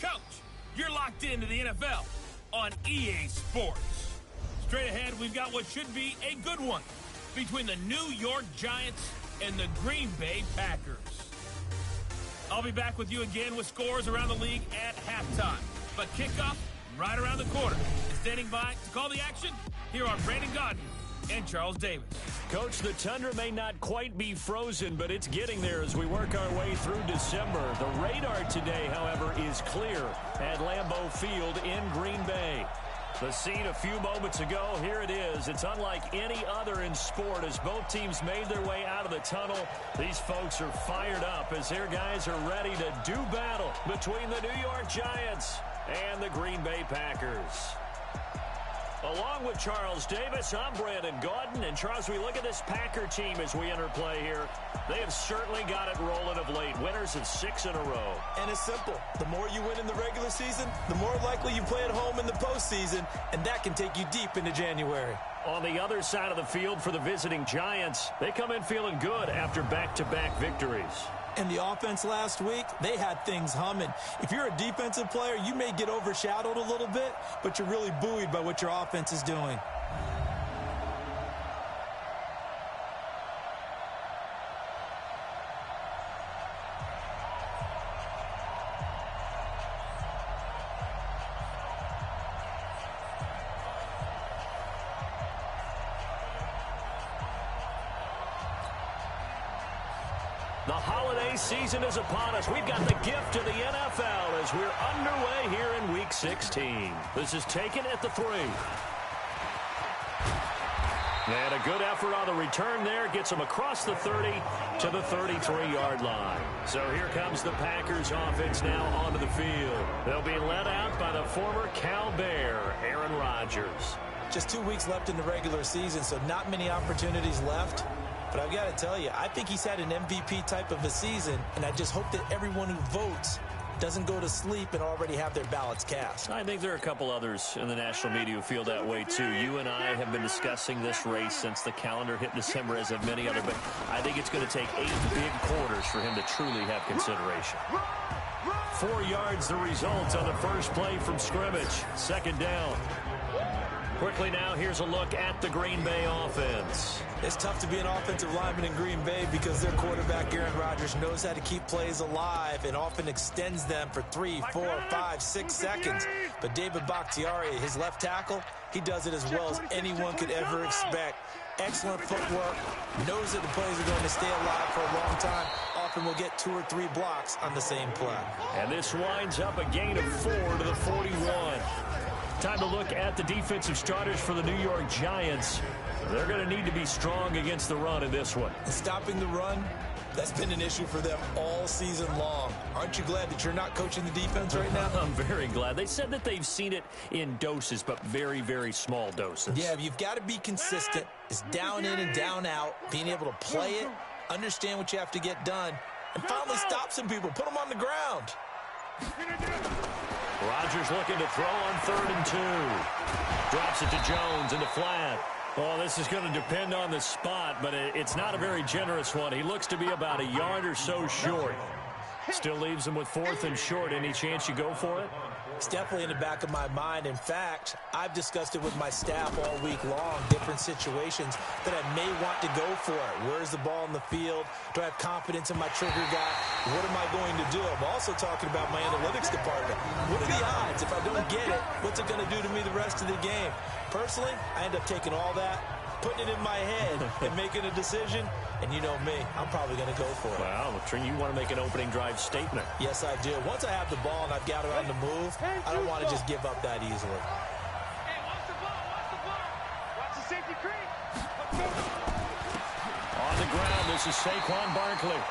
Coach, you're locked into the NFL on EA Sports. Straight ahead, we've got what should be a good one between the New York Giants and the Green Bay Packers. I'll be back with you again with scores around the league at halftime. But kickoff right around the corner. And standing by to call the action, here are Brandon Gaudin and Charles Davis. Coach, the tundra may not quite be frozen, but it's getting there as we work our way through December. The radar today, however, is clear at Lambeau Field in Green Bay. The scene a few moments ago, here it is. It's unlike any other in sport as both teams made their way out of the tunnel. These folks are fired up as their guys are ready to do battle between the New York Giants and the Green Bay Packers. Along with Charles Davis, I'm Brandon Gaudin. And Charles, we look at this Packer team as we enter play here. They have certainly got it rolling of late. Winners of 6 in a row. And it's simple. The more you win in the regular season, the more likely you play at home in the postseason, and that can take you deep into January. On the other side of the field for the visiting Giants, they come in feeling good after back-to-back victories. And the offense last week, they had things humming. If you're a defensive player, you may get overshadowed a little bit, but you're really buoyed by what your offense is doing. The holiday season is upon us. We've got the gift of the NFL as we're underway here in Week 16. This is taken at the 3. And a good effort on the return there. Gets them across the 30 to the 33-yard line. So here comes the Packers offense now onto the field. They'll be led out by the former Cal Bear, Aaron Rodgers. Just 2 weeks left in the regular season, so not many opportunities left. But I've got to tell you, I think he's had an MVP type of a season, and I just hope that everyone who votes doesn't go to sleep and already have their ballots cast. I think there are a couple others in the national media who feel that way, too. You and I have been discussing this race since the calendar hit December, as have many other, but I think it's going to take 8 big quarters for him to truly have consideration. 4 yards the result on the first play from scrimmage. Second down. Quickly now, here's a look at the Green Bay offense. It's tough to be an offensive lineman in Green Bay because their quarterback, Aaron Rodgers, knows how to keep plays alive and often extends them for 3, 4, 5, 6 seconds. But David Bakhtiari, his left tackle, he does it as well as anyone could ever expect. Excellent footwork, knows that the plays are going to stay alive for a long time. Often will get 2 or 3 blocks on the same play. And this winds up a gain of 4 to the 41. Time to look at the defensive starters for the New York Giants. They're going to need to be strong against the run in this one. And stopping the run, that's been an issue for them all season long. Aren't you glad that you're not coaching the defense right now? I'm very glad. They said that they've seen it in doses, but very, very small doses. Yeah, you've got to be consistent. It's down in and down out, being able to play it, understand what you have to get done, and finally stop some people, put them on the ground. Rodgers looking to throw on 3rd and 2. Drops it to Jones in the flat. Oh, this is going to depend on the spot, but it's not a very generous one. He looks to be about a yard or so short. Still leaves him with 4th and short. Any chance you go for it? It's definitely in the back of my mind. In fact, I've discussed it with my staff all week long, different situations that I may want to go for it. Where's the ball in the field? Do I have confidence in my trigger guy? What am I going to do? I'm also talking about my analytics department. What are the odds? If I don't get it, what's it going to do to me the rest of the game? Personally, I end up taking all that, putting it in my head, and making a decision. And you know me, I'm probably going to go for it. Wow, Trent, you want to make an opening drive statement. Yes, I do. Once I have the ball and I've got it on the move, I don't want to just give up that easily. Hey, watch the ball, watch the ball. Watch the safety creep. On the ground, this is Saquon Barkley.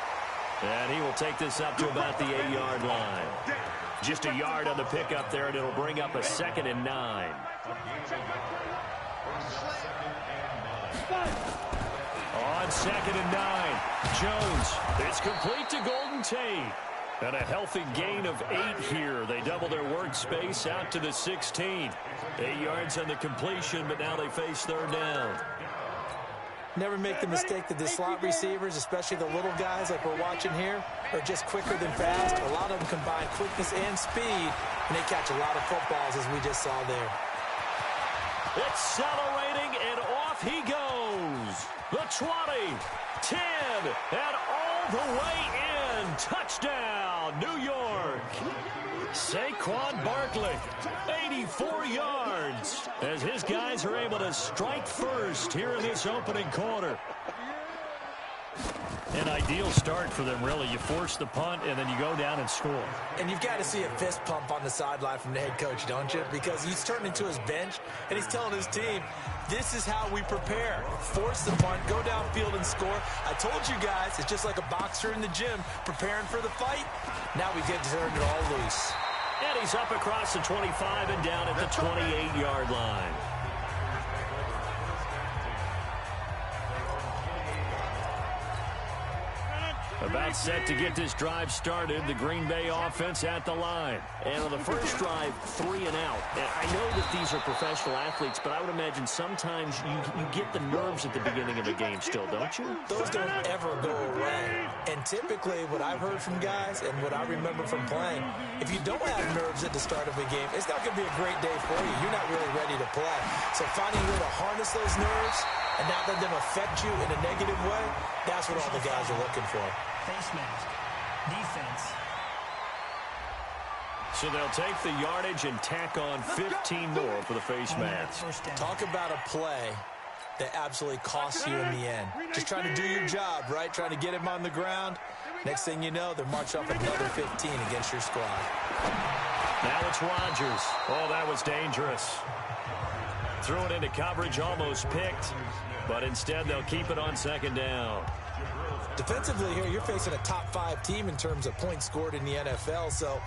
And he will take this up to about the 8-yard line. Just a yard on the pickup there, and it'll bring up a 2nd and 9. On 2nd and 9, Jones. It's complete to Golden Tate. And a healthy gain of 8 here. They double their workspace out to the 16. 8 yards on the completion, but now they face 3rd down. Never make the mistake that the slot receivers, especially the little guys like we're watching here, are just quicker than fast. A lot of them combine quickness and speed, and they catch a lot of footballs, as we just saw there. Accelerating, and off he goes. The 20, 10, and all the way in. Touchdown, New York. Saquon Barkley, 84 yards, as his guys are able to strike first here in this opening quarter. An ideal start for them, really. You force the punt, and then you go down and score. And you've got to see a fist pump on the sideline from the head coach, don't you? Because he's turned into his bench, and he's telling his team, this is how we prepare. Force the punt, go downfield and score. I told you guys, it's just like a boxer in the gym preparing for the fight. Now we get to turn it all loose. And he's up across the 25 and down at the 28-yard line. About set to get this drive started. The Green Bay offense at the line. And on the first drive, 3 and out. And I know that these are professional athletes, but I would imagine sometimes you get the nerves at the beginning of a game still, don't you? Those don't ever go away. And typically what I've heard from guys and what I remember from playing, if you don't have nerves at the start of a game, it's not going to be a great day for you. You're not really ready to play. So finding a way to harness those nerves and not let them affect you in a negative way, that's what all the guys are looking for. Face mask. Defense. So they'll take the yardage and tack on 15 more for the face mask. Talk about a play that absolutely costs you in the end. Just trying to do your job, right? Trying to get him on the ground. Next thing you know, they're marching off another 15 against your squad. Now it's Rodgers. Oh, that was dangerous. Threw it into coverage, almost picked. But instead, they'll keep it on second down. Defensively here, you're facing a top-5 team in terms of points scored in the NFL. So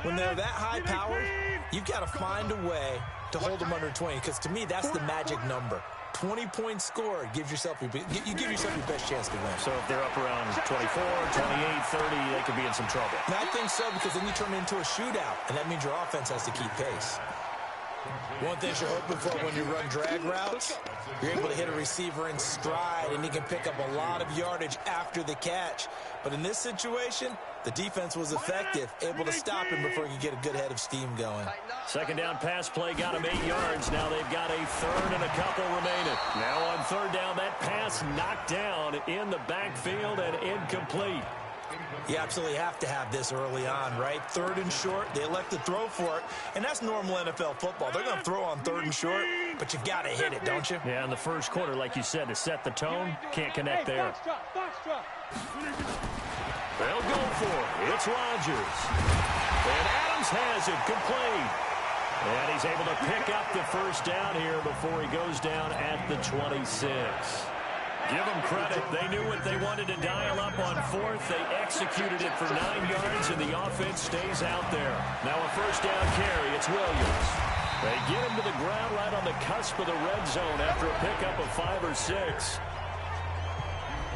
when they're that high-powered, you've got to find a way to hold them under 20. Because to me, that's the magic number. 20 points scored gives yourself you give yourself your best chance to win. So if they're up around 24, 28, 30, they could be in some trouble. And I think so, because then you turn it into a shootout, and that means your offense has to keep pace. One thing you're hoping for when you run drag routes, you're able to hit a receiver in stride, and he can pick up a lot of yardage after the catch. But in this situation, the defense was effective, able to stop him before he could get a good head of steam going. Second down pass play got him 8 yards. Now they've got a third and a couple remaining. Now on third down, that pass knocked down in the backfield and incomplete. You absolutely have to have this early on, right? Third and short, they elect to throw for it, and that's normal NFL football. They're going to throw on third and short, but you got to hit it, don't you? Yeah, in the first quarter, like you said, to set the tone, can't connect there. They'll go for it. It's Rodgers. And Adams has it complete. And he's able to pick up the first down here before he goes down at the 26. Give them credit. They knew what they wanted to dial up on fourth. They executed it for 9 yards, and the offense stays out there. Now a first down carry. It's Williams. They get him to the ground right on the cusp of the red zone after a pickup of 5 or 6.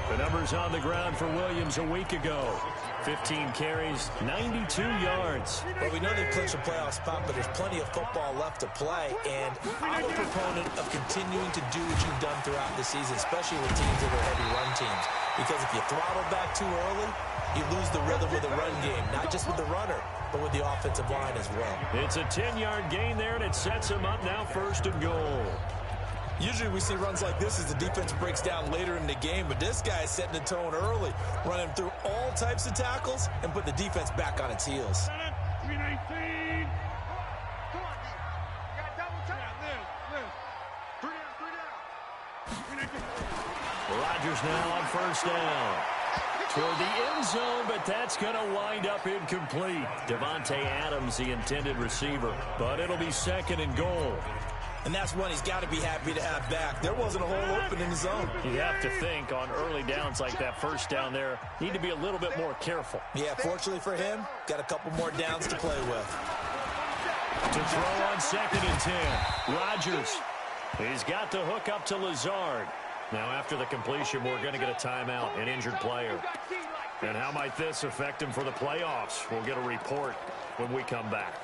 The numbers on the ground for Williams a week ago. 15 carries, 92 yards. Well, we know they've clinched a playoff spot, but there's plenty of football left to play, and I'm a proponent of continuing to do what you've done throughout the season, especially with teams that are heavy run teams, because if you throttle back too early, you lose the rhythm with the run game, not just with the runner, but with the offensive line as well. It's a 10-yard gain there, and it sets them up now 1st and goal. Usually we see runs like this as the defense breaks down later in the game, but this guy is setting the tone early, running through all types of tackles and put the defense back on its heels. 319. Rodgers now on first down. Toward the end zone, but that's going to wind up incomplete. Devontae Adams, the intended receiver, but it'll be 2nd and goal. And that's one he's got to be happy to have back. There wasn't a hole open in the zone. You have to think on early downs like that first down there, need to be a little bit more careful. Yeah, fortunately for him, got a couple more downs to play with. To throw on 2nd and 10. Rodgers. He's got the hook up to Lazard. Now after the completion, we're going to get a timeout, an injured player. And how might this affect him for the playoffs? We'll get a report when we come back.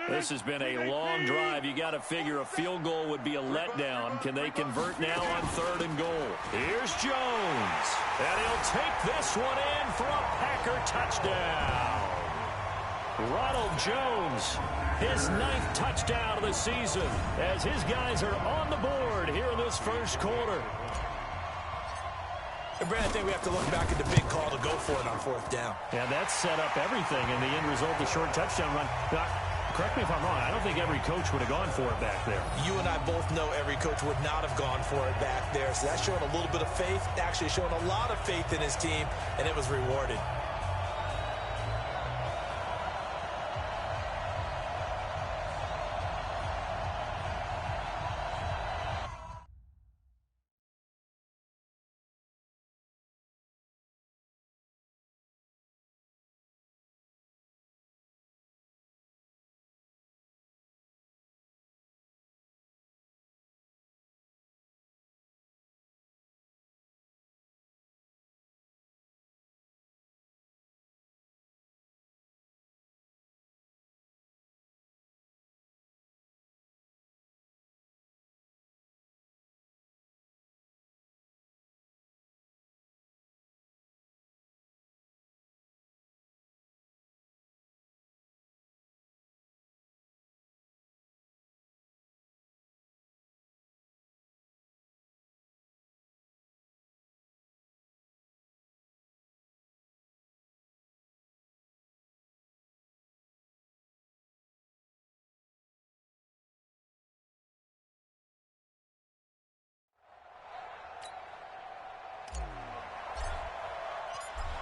This has been a long drive. You got to figure a field goal would be a letdown. Can they convert now on 3rd and goal? Here's Jones. And he'll take this one in for a Packer touchdown. Ronald Jones, his 9th touchdown of the season, as his guys are on the board here in this first quarter. And Brad, I think we have to look back at the big call to go for it on 4th down. Yeah, that set up everything, and the end result, the short touchdown run. Now, correct me if I'm wrong, I don't think every coach would have gone for it back there. You and I both know every coach would not have gone for it back there, so that's showing a little bit of faith, actually showing a lot of faith in his team, and it was rewarded.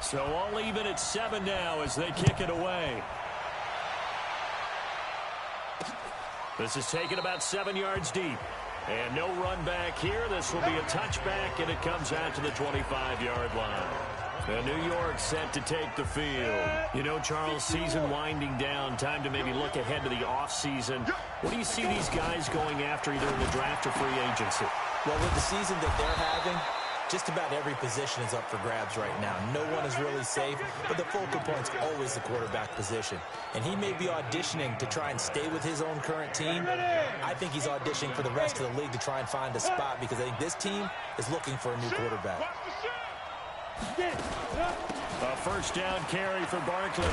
So all even at 7 now as they kick it away. This is taken about 7 yards deep. And no run back here. This will be a touchback, and it comes out to the 25-yard line. And New York set to take the field. You know, Charles, season winding down. Time to maybe look ahead to the offseason. What do you see these guys going after either in the draft or free agency? Well, with the season that they're having, just about every position is up for grabs right now. No one is really safe, but the focal point's always the quarterback position. And he may be auditioning to try and stay with his own current team. I think he's auditioning for the rest of the league to try and find a spot because I think this team is looking for a new quarterback. A first down carry for Barkley.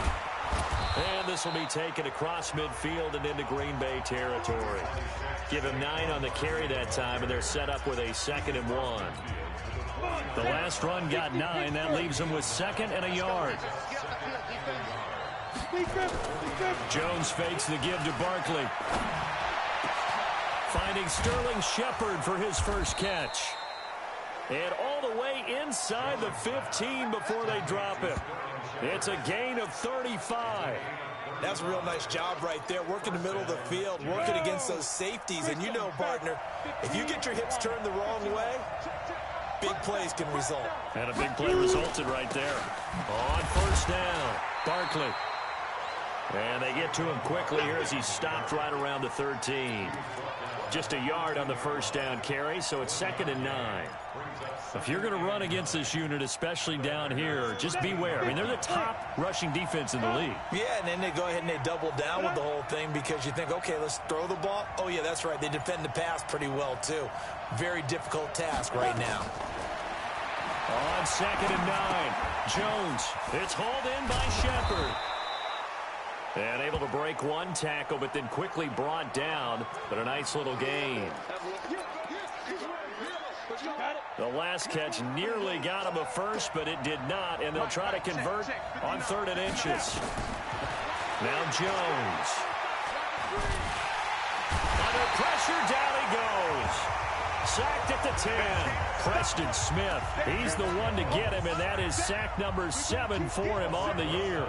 And this will be taken across midfield and into Green Bay territory. Give him 9 on the carry that time, and they're set up with a 2nd and 1. The last run got 9. That leaves him with 2nd and a yard. Jones fakes the give to Barkley. Finding Sterling Shepard for his first catch. And all the way inside the 15 before they drop him. It's a gain of 35. That's a real nice job right there, working the middle of the field, working against those safeties. And you know, partner, if you get your hips turned the wrong way, big plays can result. And a big play resulted right there. On first down, Barkley. And they get to him quickly here as he stopped right around the 13. Just a yard on the first down carry, so it's 2nd and 9. If you're going to run against this unit, especially down here, just beware. I mean, they're the top rushing defense in the league. Yeah, and then they go ahead and they double down with the whole thing because you think, okay, let's throw the ball. Oh, yeah, that's right. They defend the pass pretty well, too. Very difficult task right now. On 2nd and 9, Jones. It's hauled in by Shepard. And able to break one tackle, but then quickly brought down. But a nice little gain. The last catch nearly got him a first, but it did not. And they'll try to convert on 3rd and inches. Now Jones. Under pressure, down he goes. Sacked at the 10. Preston Smith. He's the one to get him, and that is sack number 7 for him on the year.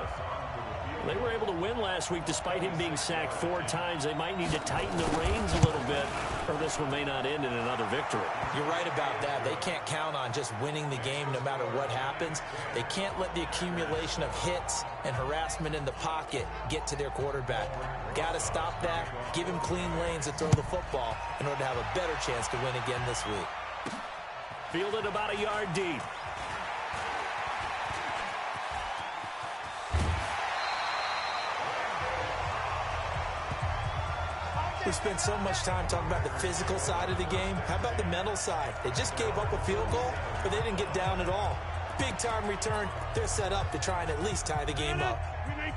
They were able to win last week despite him being sacked 4 times. They might need to tighten the reins a little bit, or this one may not end in another victory. You're right about that. They can't count on just winning the game no matter what happens. They can't let the accumulation of hits and harassment in the pocket get to their quarterback. Got to stop that, give him clean lanes to throw the football in order to have a better chance to win again this week. Fielded about a yard deep. We spent so much time talking about the physical side of the game. How about the mental side? They just gave up a field goal, but they didn't get down at all. Big-time return. They're set up to try and at least tie the game up.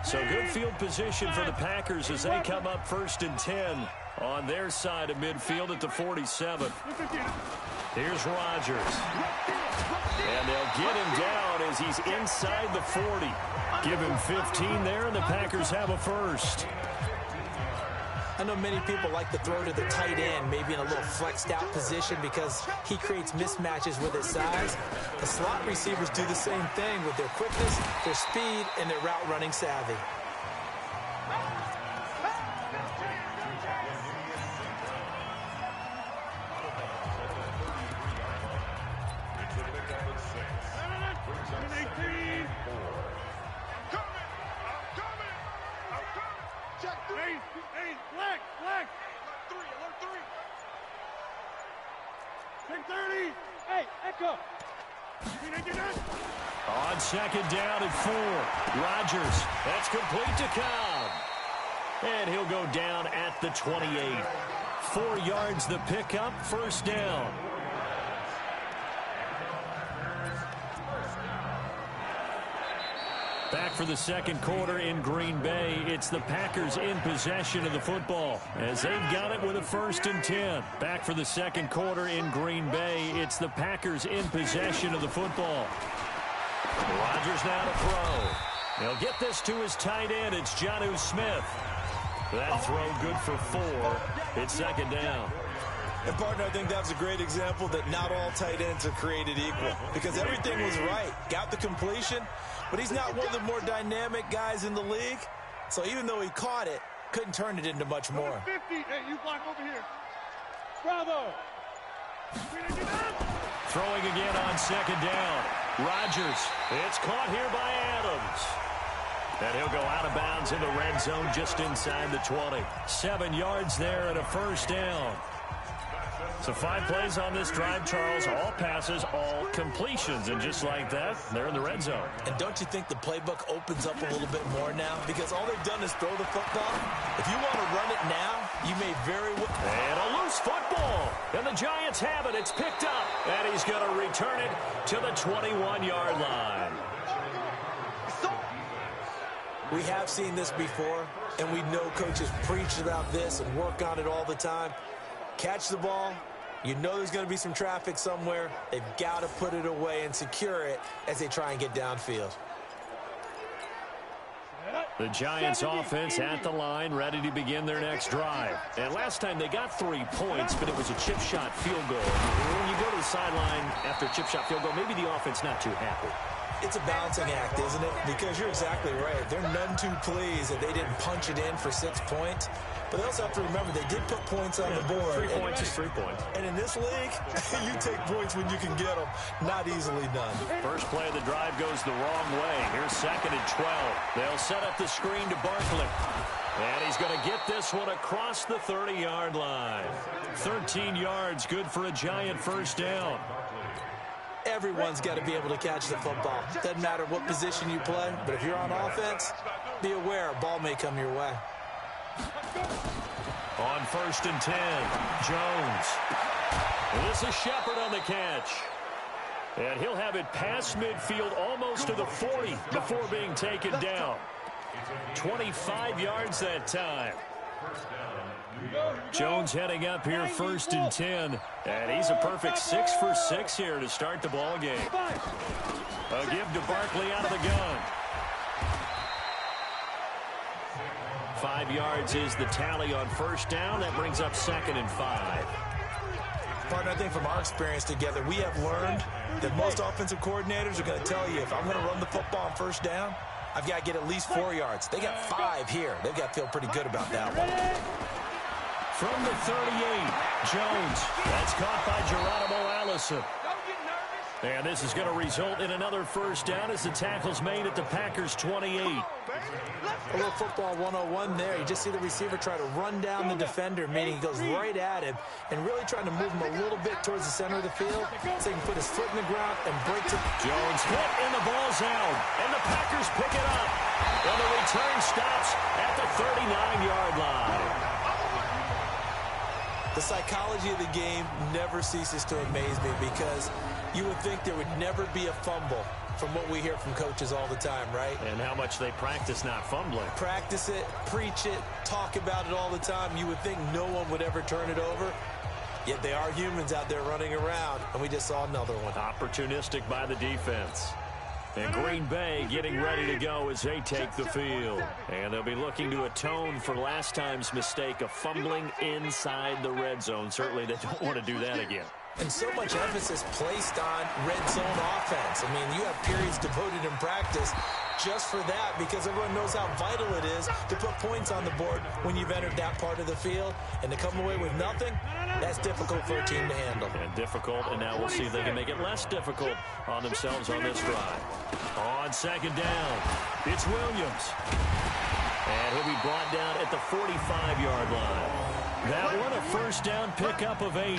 So good field position for the Packers as they come up 1st and 10 on their side of midfield at the 47. Here's Rodgers. And they'll get him down as he's inside the 40. Give him 15 there, and the Packers have a first. I know many people like to throw to the tight end, maybe in a little flexed out position because he creates mismatches with his size. The slot receivers do the same thing with their quickness, their speed, and their route running savvy. On 2nd down and 4. Rodgers. That's complete to Cobb. And he'll go down at the 28. 4 yards the pickup, 1st down. Back for the 2nd quarter in Green Bay. It's the Packers in possession of the football as they've got it with a 1st and 10. Back for the 2nd quarter in Green Bay. It's the Packers in possession of the football. Rodgers now to throw. He'll get this to his tight end. It's Jonnu Smith. That throw good for 4. It's 2nd down. And, partner, I think that was a great example that not all tight ends are created equal because everything was right. Got the completion, but he's not one of the more dynamic guys in the league. So even though he caught it, couldn't turn it into much more. 50. Hey, you block over here. Bravo. Throwing again on 2nd down. Rodgers. It's caught here by Adams. And he'll go out of bounds in the red zone just inside the 20. 7 yards there and a 1st down. So 5 plays on this drive, Charles. All passes, all completions. And just like that, they're in the red zone. And don't you think the playbook opens up a little bit more now? Because all they've done is throw the football. If you want to run it now, you may very well. And a loose football. And the Giants have it. It's picked up. And he's going to return it to the 21-yard line. We have seen this before, and we know coaches preach about this and work on it all the time. Catch the ball. You know there's going to be some traffic somewhere. They've got to put it away and secure it as they try and get downfield. The Giants offense at the line, ready to begin their next drive. And last time they got 3 points, but it was a chip shot field goal. When you go to the sideline after a chip shot field goal, maybe the offense not too happy. It's a balancing act, isn't it? Because you're exactly right. They're none too pleased that they didn't punch it in for 6 points. But they also have to remember they did put points on the board. 3 points is 3 points. And in this league, you take points when you can get them. Not easily done. First play of the drive goes the wrong way. Here's 2nd and 12. They'll set up the screen to Barkley. And he's going to get this one across the 30-yard line. 13 yards, good for a Giant 1st down. Everyone's got to be able to catch the football. Doesn't matter what position you play, but if you're on offense, be aware a ball may come your way. On 1st and 10, Jones. And this is Shepard on the catch. And he'll have it past midfield almost to the 40 before being taken down. 25 yards that time. Jones heading up here 1st and 10. And he's a perfect 6 for 6 here to start the ball game. A give to Barkley out of the gun. 5 yards is the tally on 1st down. That brings up 2nd and 5. Partner, I think from our experience together, we have learned that most offensive coordinators are going to tell you, if I'm going to run the football on 1st down, I've got to get at least 4 yards. They got 5 here. They've got to feel pretty good about that one. From the 38, Jones. That's caught by Geronimo Allison. And this is going to result in another 1st down as the tackle's made at the Packers' 28. A little football 101 there. You just see the receiver try to run down the defender, meaning he goes right at him and really trying to move him a little bit towards the center of the field so he can put his foot in the ground and break it. Jones hit and the ball's out. And the Packers pick it up. And the return stops at the 39-yard line. The psychology of the game never ceases to amaze me because you would think there would never be a fumble from what we hear from coaches all the time, right? And how much they practice not fumbling. Practice it, preach it, talk about it all the time. You would think no one would ever turn it over. Yet they are humans out there running around, and we just saw another one. Opportunistic by the defense. And Green Bay getting ready to go as they take the field. And they'll be looking to atone for last time's mistake of fumbling inside the red zone. Certainly they don't want to do that again. And so much emphasis placed on red zone offense. I mean, you have periods devoted in practice just for that because everyone knows how vital it is to put points on the board when you've entered that part of the field. And to come away with nothing, that's difficult for a team to handle. And difficult, and now we'll see if they can make it less difficult on themselves on this drive. On second down, it's Williams. And he'll be brought down at the 45-yard line. That one a first down pickup of 8.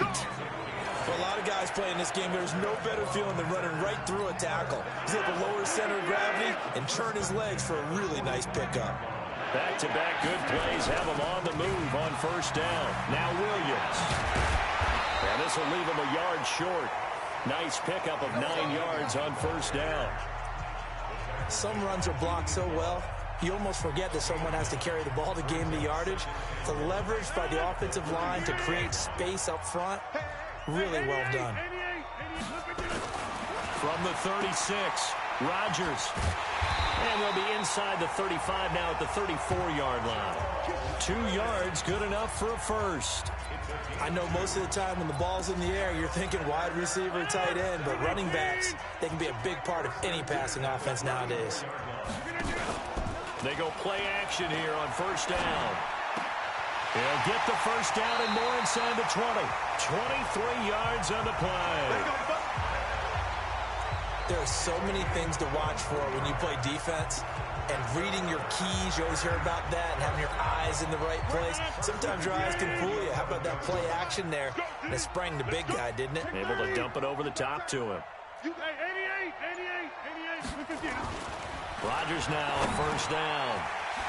For a lot of guys playing this game, there's no better feeling than running right through a tackle. He's able to lower his center of gravity and churn his legs for a really nice pickup. Back-to-back good plays have him on the move on first down. Now Williams. And this will leave him a yard short. Nice pickup of 9 yards on first down. Some runs are blocked so well, you almost forget that someone has to carry the ball to gain the yardage. The leverage by the offensive line to create space up front, really well done. From the 36, Rodgers. And they'll be inside the 35 now at the 34-yard line. 2 yards, good enough for a first. I know most of the time when the ball's in the air, you're thinking wide receiver, tight end, but running backs, they can be a big part of any passing offense nowadays. They go play action here on first down. They'll get the first down and more inside the 20. 23 yards on the play. There are so many things to watch for when you play defense. And reading your keys, you always hear about that, and having your eyes in the right place. Sometimes your eyes can fool you. How about that play action there? And it sprang the big guy, didn't it? Able to dump it over the top to him. 88. Rodgers now, first down.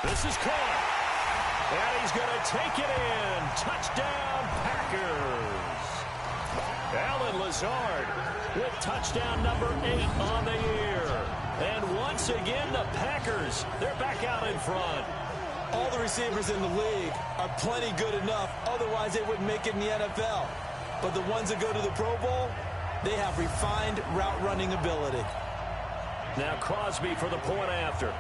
This is caught. And he's going to take it in. Touchdown, Packers. Alan Lazard with touchdown number 8 on the year. And once again, the Packers, they're back out in front. All the receivers in the league are plenty good enough. Otherwise, they wouldn't make it in the NFL. But the ones that go to the Pro Bowl, they have refined route running ability. Now Crosby for the point after.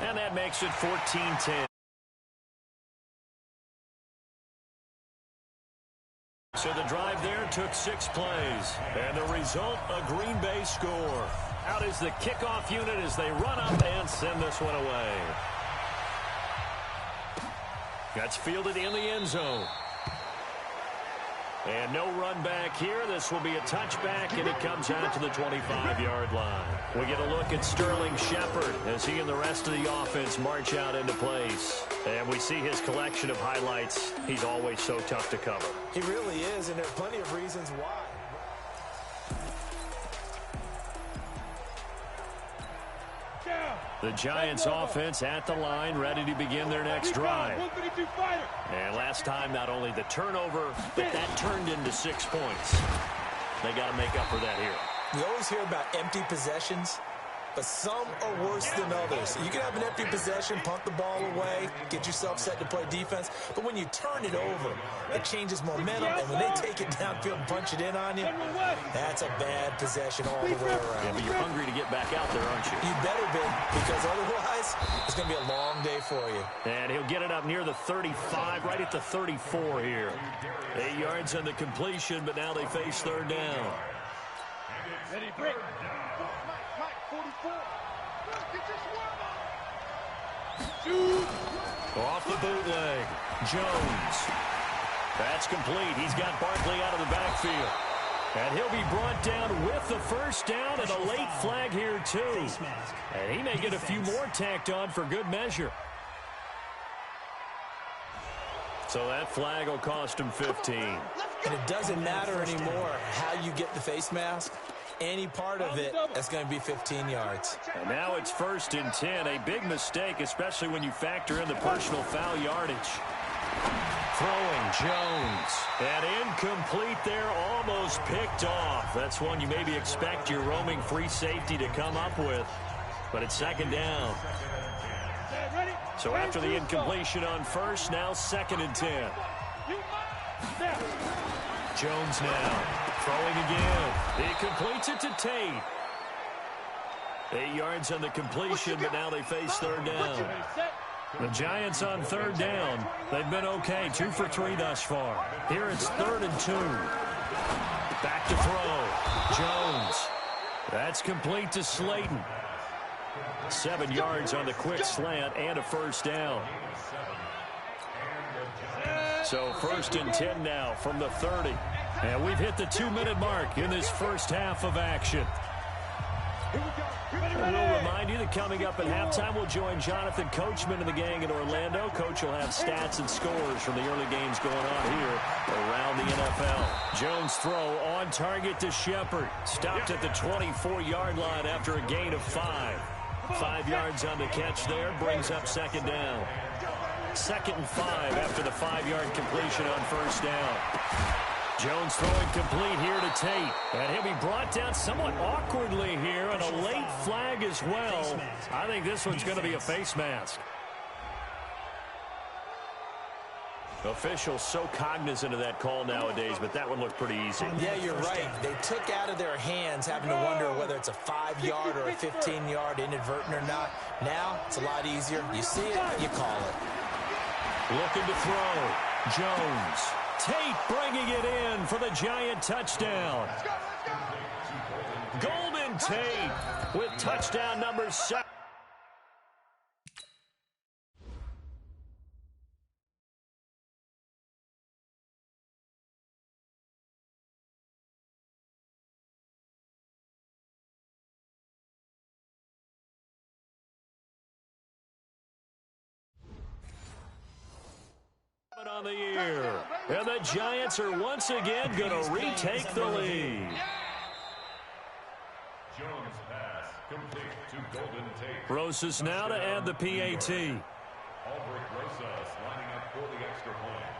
And that makes it 14-10. So the drive there took 6 plays. And the result, a Green Bay score. Out is the kickoff unit as they run up and send this one away. That's fielded in the end zone. And no run back here. This will be a touchback, and it comes out to the 25-yard line. We get a look at Sterling Shepard as he and the rest of the offense march out into place. And we see his collection of highlights. He's always so tough to cover. He really is, and there are plenty of reasons why. The Giants offense at the line, ready to begin their next drive. And last time, not only the turnover, but that turned into 6 points. They got to make up for that here. You always hear about empty possessions, but some are worse than others. You can have an empty possession, punt the ball away, get yourself set to play defense, but when you turn it over, it changes momentum, and when they take it downfield and punch it in on you, that's a bad possession all the way around. Yeah, but you're hungry to get back out there, aren't you? You better be, because otherwise, it's going to be a long day for you. And he'll get it up near the 35, right at the 34 here. 8 yards on the completion, but now they face third down. Ready, break. Mike, 44. Off the bootleg. Jones. That's complete. He's got Barkley out of the backfield. And he'll be brought down with the first down and a late flag here, too. And he may get a few more tacked on for good measure. So that flag will cost him 15. And it doesn't matter anymore how you get the face mask. any part of it, that's going to be 15 yards. And now it's 1st and 10. A big mistake, especially when you factor in the personal foul yardage. Throwing, Jones. And incomplete there, almost picked off. That's one you maybe expect your roaming free safety to come up with. But it's 2nd down. So after the incompletion on 1st, now 2nd and 10. Jones now throwing again. He completes it to Tate. 8 yards on the completion, but now they face 3rd down. The Giants on 3rd down. They've been okay, 2 for 3 thus far. Here it's 3rd and 2. Back to throw. Jones. That's complete to Slayton. 7 yards on the quick slant and a 1st down. So 1st and 10 now from the 30. And we've hit the 2-minute mark in this first half of action. And we'll remind you that coming up at halftime, we'll join Jonathan Coachman and the gang in Orlando. Coach will have stats and scores from the early games going on here around the NFL. Jones' throw on target to Shepard. Stopped at the 24-yard line after a gain of 5. 5 yards on the catch there, brings up 2nd down. 2nd and 5 after the 5-yard completion on 1st down. Jones throwing complete here to Tate. And he'll be brought down somewhat awkwardly here, and a late flag as well. I think this one's going to be a face mask. Officials so cognizant of that call nowadays, but that one looked pretty easy. Yeah, you're right. They took out of their hands having to wonder whether it's a 5-yard or a 15-yard inadvertent or not. Now, it's a lot easier. You see it, you call it. Looking to throw. Jones. Tate bringing it in for the Giant touchdown. Golden Tate with touchdown number 7. On the year, and the Giants are once again going to retake the lead. Jones pass complete to Golden Tate. Rosas now to add the PAT. Albrecht Rosas lining up for the extra point.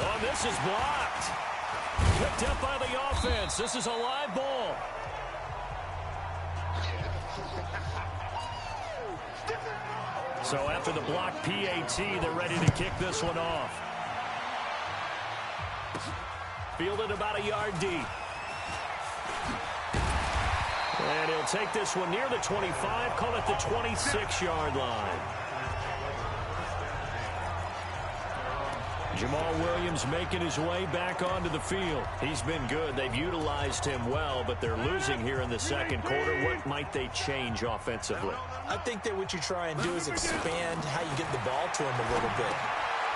Oh, this is blocked. Picked up by the offense. This is a live ball. So after the block PAT, they're ready to kick this one off. Fielded about a yard deep. And he'll take this one near the 25, call it the 26-yard line. Jamal Williams making his way back onto the field. He's been good. They've utilized him well, but they're losing here in the second quarter. What might they change offensively? I think that what you try and do is expand how you get the ball to him a little bit.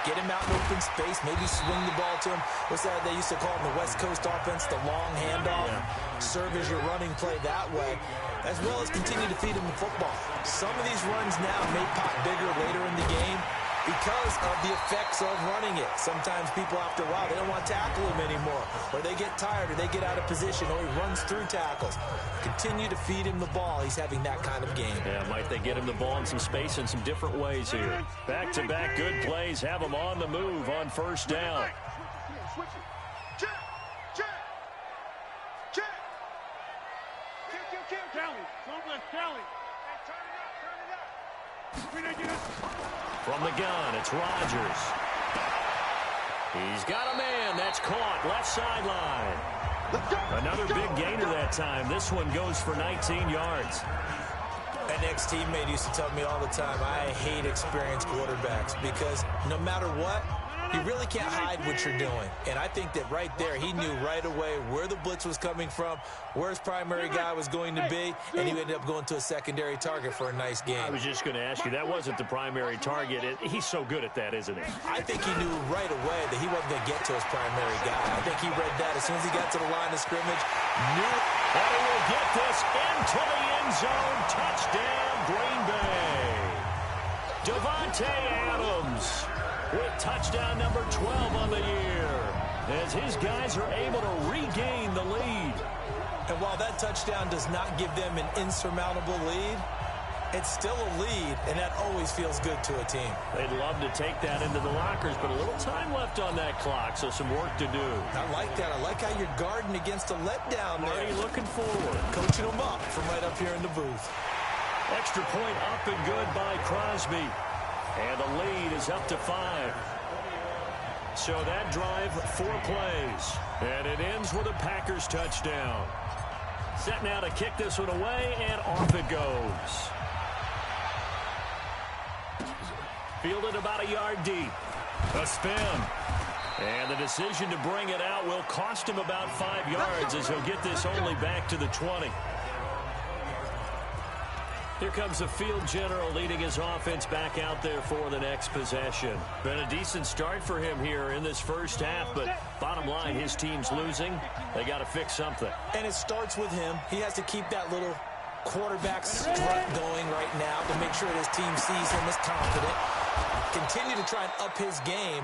Get him out in open space, maybe swing the ball to him. What's that they used to call in the West Coast offense, the long handoff? Yeah. Serve as your running play that way, as well as continue to feed him the football. Some of these runs now may pop bigger later in the game because of the effects of running it. Sometimes people, after a while, they don't want to tackle him anymore, or they get tired, or they get out of position, or he runs through tackles. Continue to feed him the ball. He's having that kind of game. Yeah, might they get him the ball in some space in some different ways here. Back-to-back good plays have him on the move on 1st down. From the gun, it's Rodgers. He's got a man. That's caught. Left sideline. Another big gainer that time. This one goes for 19 yards. An ex-teammate used to tell me all the time, I hate experienced quarterbacks because no matter what, you really can't hide what you're doing. And I think that right there, he knew right away where the blitz was coming from, where his primary guy was going to be, and he ended up going to a secondary target for a nice game. I was just going to ask you, that wasn't the primary target. He's so good at that, isn't he? I think he knew right away that he wasn't going to get to his primary guy. I think he read that as soon as he got to the line of scrimmage, knew. And he will get this into the end zone. Touchdown, Green Bay. Davante Adams with touchdown number 12 on the year, as his guys are able to regain the lead. And while that touchdown does not give them an insurmountable lead, it's still a lead, and that always feels good to a team. They'd love to take that into the lockers, but a little time left on that clock, so some work to do. I like that. I like how you're guarding against a letdown there. Already looking forward. Coaching them up from right up here in the booth. Extra point up and good by Crosby. And the lead is up to 5. So that drive, 4 plays. And it ends with a Packers touchdown. Set now to kick this one away, and off it goes. Fielded about a yard deep. A spin. And the decision to bring it out will cost him about 5 yards as he'll get this only back to the 20. Here comes the field general leading his offense back out there for the next possession. Been a decent start for him here in this first half, but bottom line, his team's losing. They got to fix something. And it starts with him. He has to keep that little quarterback strut going right now to make sure his team sees him as confident. Continue to try and up his game,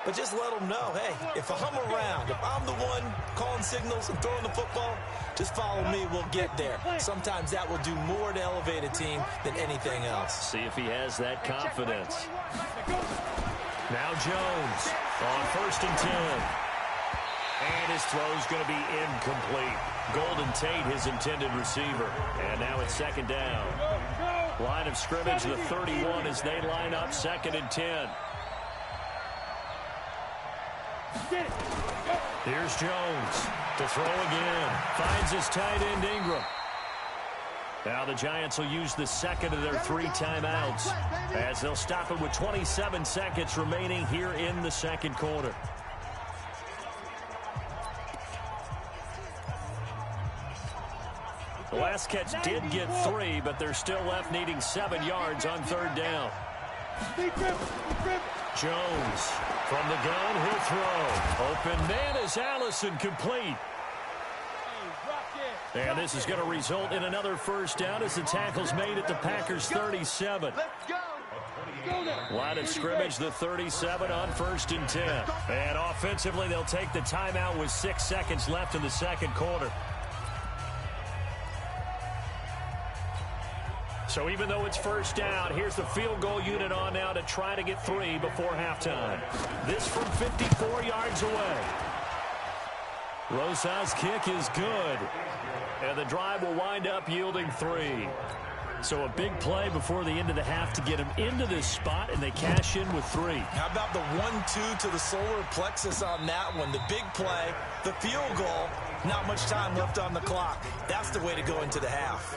but just let him know, hey, if I'm around, if I'm the one calling signals and throwing the football, just follow me, we'll get there. Sometimes that will do more to elevate a team than anything else. See if he has that confidence. Now Jones on 1st and 10. And his throw's going to be incomplete. Golden Tate, his intended receiver. And now it's 2nd down. Line of scrimmage, the 31 as they line up 2nd and 10. Here's Jones to throw again. Finds his tight end Ingram. Now the Giants will use the second of their 3 timeouts as they'll stop it with 27 seconds remaining here in the second quarter. The last catch did get 3, but they're still left needing 7 yards on 3rd down. Jones from the gun, he'll throw. Open man is Allison, complete. And this is going to result in another 1st down as the tackle's made at the Packers 37. Line of scrimmage, the 37 on 1st and 10. And offensively, they'll take the timeout with 6 seconds left in the second quarter. So even though it's 1st down, here's the field goal unit on now to try to get 3 before halftime. This from 54 yards away. Rosas' kick is good. And the drive will wind up yielding 3. So a big play before the end of the half to get him into this spot, and they cash in with 3. How about the 1-2 to the solar plexus on that one? The big play, the field goal, not much time left on the clock. That's the way to go into the half.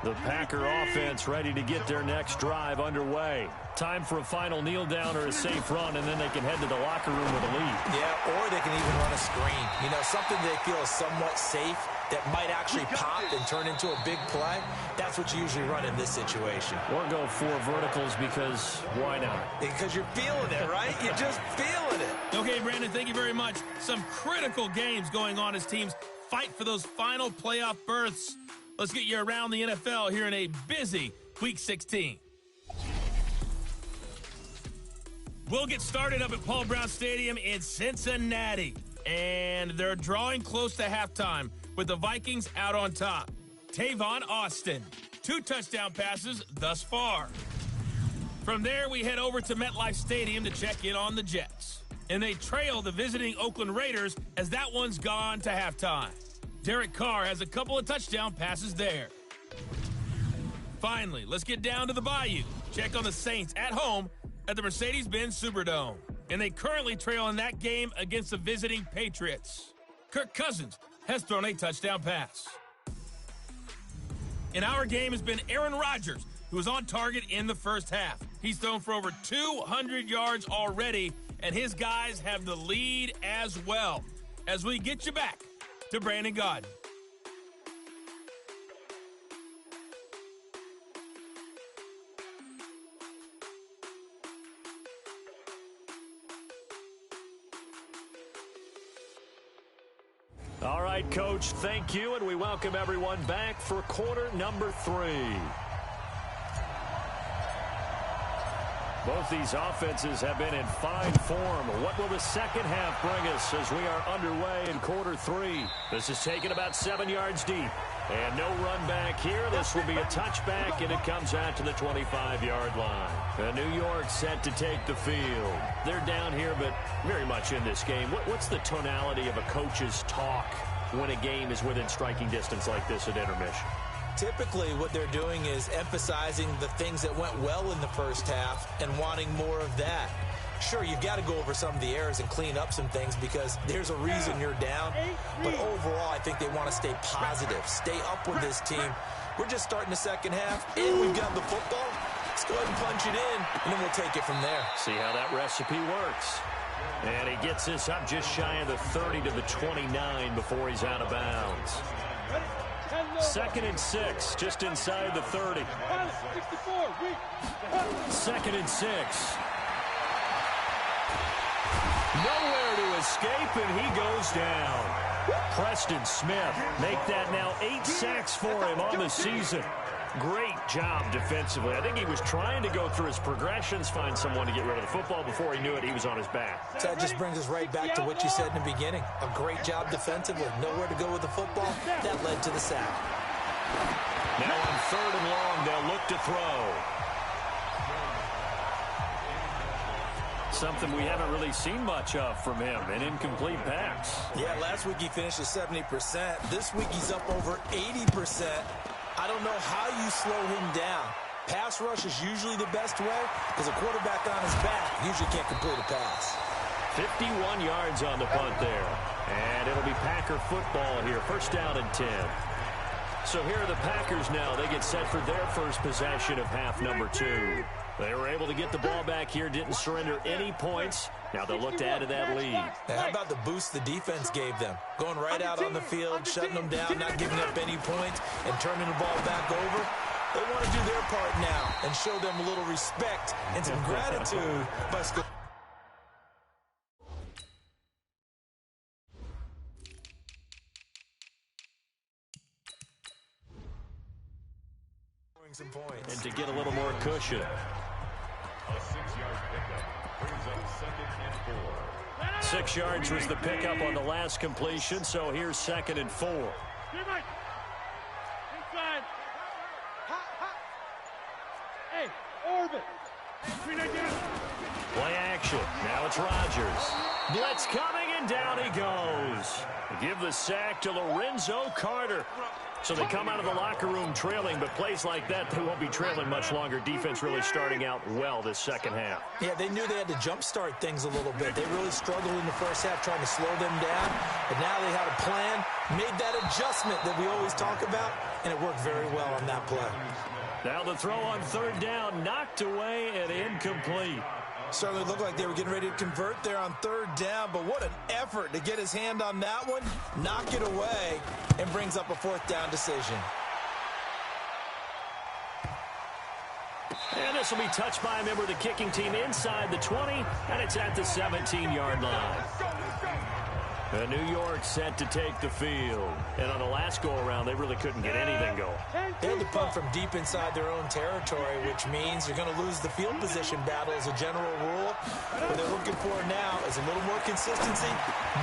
The Packer offense ready to get their next drive underway. Time for a final kneel down or a safe run, and then they can head to the locker room with a lead. Yeah, or they can even run a screen. You know, something they feel is somewhat safe that might actually pop and turn into a big play. That's what you usually run in this situation. Or go 4 verticals because why not? Because you're feeling it, right? You're just feeling it. Okay, Brandon, thank you very much. Some critical games going on as teams fight for those final playoff berths. Let's get you around the NFL here in a busy Week 16. We'll get started up at Paul Brown Stadium in Cincinnati. And they're drawing close to halftime with the Vikings out on top. Tavon Austin, 2 touchdown passes thus far. From there, we head over to MetLife Stadium to check in on the Jets. And they trail the visiting Oakland Raiders as that one's gone to halftime. Derek Carr has a couple of touchdown passes there. Finally, let's get down to the Bayou. Check on the Saints at home at the Mercedes-Benz Superdome. And they currently trail in that game against the visiting Patriots. Kirk Cousins has thrown a touchdown pass. In our game has been Aaron Rodgers, who was on target in the first half. He's thrown for over 200 yards already, and his guys have the lead as well. As we get you back to Brandon Gaudin. All right, Coach, thank you, and we welcome everyone back for quarter number 3. Both these offenses have been in fine form. What will the second half bring us as we are underway in quarter 3? This is taken about 7 yards deep. And no run back here. This will be a touchback, and it comes out to the 25-yard line. And New York set to take the field. They're down here, but very much in this game. What's the tonality of a coach's talk when a game is within striking distance like this at intermission? Typically, what they're doing is emphasizing the things that went well in the first half and wanting more of that. Sure, you've got to go over some of the errors and clean up some things because there's a reason you're down. But overall, I think they want to stay positive, stay up with this team. We're just starting the second half, and we've got the football. Let's go ahead and punch it in, and then we'll take it from there. See how that recipe works. And he gets this up just shy of the 30 to the 29 before he's out of bounds. 2nd and 6, just inside the 30. 2nd and 6. Nowhere to escape, and he goes down. Preston Smith make that now 8 sacks for him on the season. Great job defensively. I think he was trying to go through his progressions, find someone to get rid of the football. Before he knew it, he was on his back. So that just brings us right back to what you said in the beginning. A great job defensively. Nowhere to go with the football. That led to the sack. Now on 3rd and long, they'll look to throw. Something we haven't really seen much of from him, an incomplete pass. Yeah, last week he finished at 70%. This week he's up over 80%. I don't know how you slow him down. Pass rush is usually the best way because a quarterback on his back usually can't complete a pass. 51 yards on the punt there. And it'll be Packer football here. 1st down and 10. So here are the Packers now. They get set for their first possession of half number 2. They were able to get the ball back here, didn't surrender any points. Now they'll look to add to that lead. Now, how about the boost the defense gave them? Going right out on the field, shutting them down, not giving up any points, and turning the ball back over. They want to do their part now and show them a little respect and some gratitude by scoring some points. And to get a little more cushion. A 6-yard pickup brings up 2nd and 4. 6 yards was the pickup on the last completion, so here's 2nd and 4. Inside. Hey, orbit. Play action. Now it's Rodgers. Blitz coming, and down he goes. Give the sack to Lorenzo Carter. So they come out of the locker room trailing, but plays like that, they won't be trailing much longer. Defense really starting out well this second half. Yeah, they knew they had to jumpstart things a little bit. They really struggled in the first half trying to slow them down, but now they had a plan, made that adjustment that we always talk about, and it worked very well on that play. Now the throw on 3rd down, knocked away and incomplete. Certainly looked like they were getting ready to convert there on 3rd down, but what an effort to get his hand on that one, knock it away, and brings up a 4th down decision. And this will be touched by a member of the kicking team inside the 20, and it's at the 17-yard line. And New York set to take the field. And on the last go-around, they really couldn't get anything going. They had to punt from deep inside their own territory, which means you're going to lose the field position battle as a general rule. What they're looking for now is a little more consistency,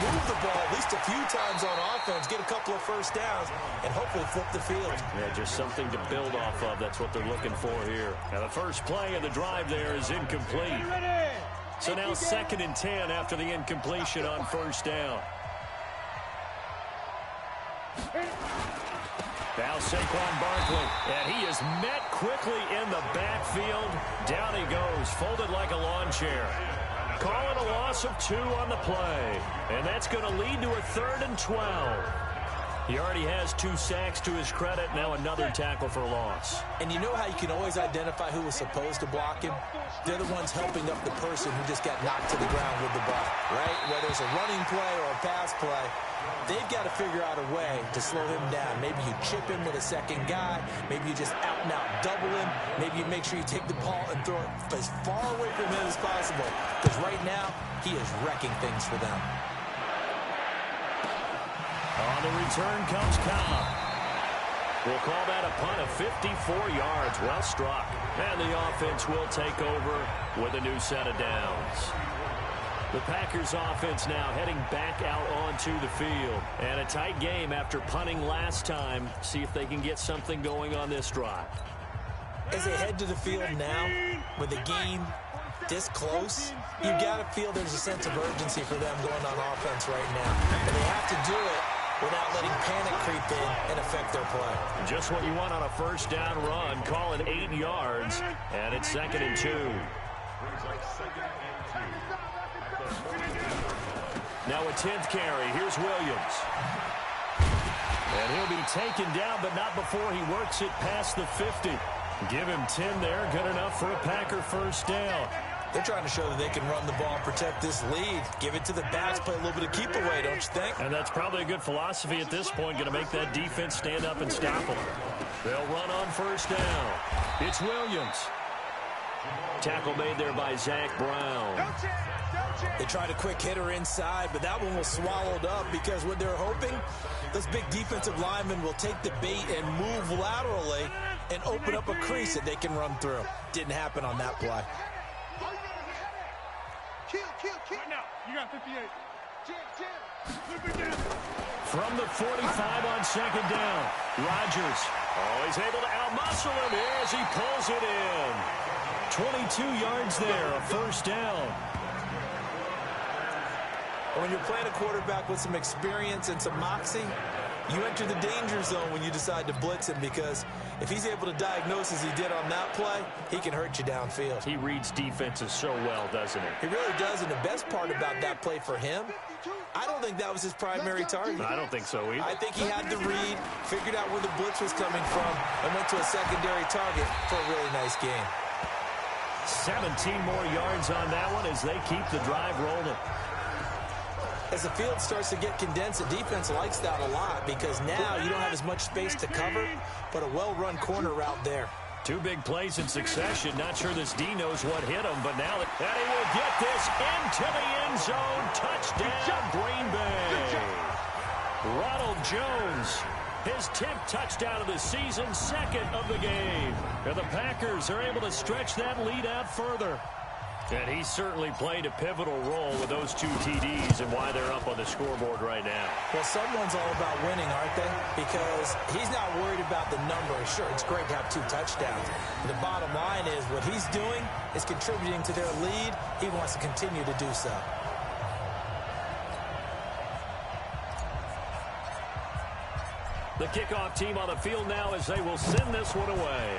move the ball at least a few times on offense, get a couple of 1st downs, and hopefully flip the field. Yeah, just something to build off of. That's what they're looking for here. Now, the first play of the drive there is incomplete. So now 2nd and 10 after the incompletion on 1st down. Now Saquon Barkley, and he is met quickly in the backfield. Down he goes, folded like a lawn chair. Calling a loss of 2 on the play, and that's going to lead to a 3rd and 12. He already has 2 sacks to his credit, now another tackle for loss. And you know how you can always identify who was supposed to block him? They're the ones helping up the person who just got knocked to the ground with the ball, right? Whether it's a running play or a pass play, they've got to figure out a way to slow him down. Maybe you chip him with a second guy. Maybe you just out-and-out double him. Maybe you make sure you take the ball and throw it as far away from him as possible. Because right now, he is wrecking things for them. On the return comes Kama. We'll call that a punt of 54 yards. Well struck. And the offense will take over with a new set of downs. The Packers offense now heading back out onto the field. And a tight game after punting last time. See if they can get something going on this drive. As they head to the field now, with the game this close, you've got to feel there's a sense of urgency for them going on offense right now. And they have to do it without letting panic creep in and affect their play. Just what you want on a first down run. Call it 8 yards, and it's 2nd and 2. Now a 10th carry. Here's Williams. And he'll be taken down, but not before he works it past the 50. Give him 10 there. Good enough for a Packer first down. They're trying to show that they can run the ball and protect this lead. Give it to the backs, play a little bit of keep away, don't you think? And that's probably a good philosophy at this point, going to make that defense stand up and stop them. They'll run on first down. It's Williams. Tackle made there by Zach Brown. They tried a quick hitter inside, but that one was swallowed up because what they're hoping, those big defensive linemen will take the bait and move laterally and open up a crease that they can run through. Didn't happen on that play. Right now, you got 58. From the 45 on 2nd down. Rodgers. Oh, he's able to outmuscle him as he pulls it in. 22 yards there, a first down. When you're playing a quarterback with some experience and some moxie, you enter the danger zone when you decide to blitz him, because if he's able to diagnose as he did on that play, he can hurt you downfield. He reads defenses so well, doesn't he? He really does, and the best part about that play for him, I don't think that was his primary target. I don't think so either. I think he had the read, figured out where the blitz was coming from, and went to a secondary target for a really nice game. 17 more yards on that one as they keep the drive rolling. As the field starts to get condensed, the defense likes that a lot, because now you don't have as much space to cover, but a well-run corner route there. 2 big plays in succession. Not sure this D knows what hit him, but now that he will get this into the end zone. Touchdown, Green Bay. Ronald Jones, his 10th touchdown of the season, 2nd of the game. And the Packers are able to stretch that lead out further. And he certainly played a pivotal role with those 2 TDs and why they're up on the scoreboard right now. Well, someone's all about winning, aren't they? Because he's not worried about the number. Sure, it's great to have 2 touchdowns. But the bottom line is what he's doing is contributing to their lead. He wants to continue to do so. The kickoff team on the field now as they will send this one away.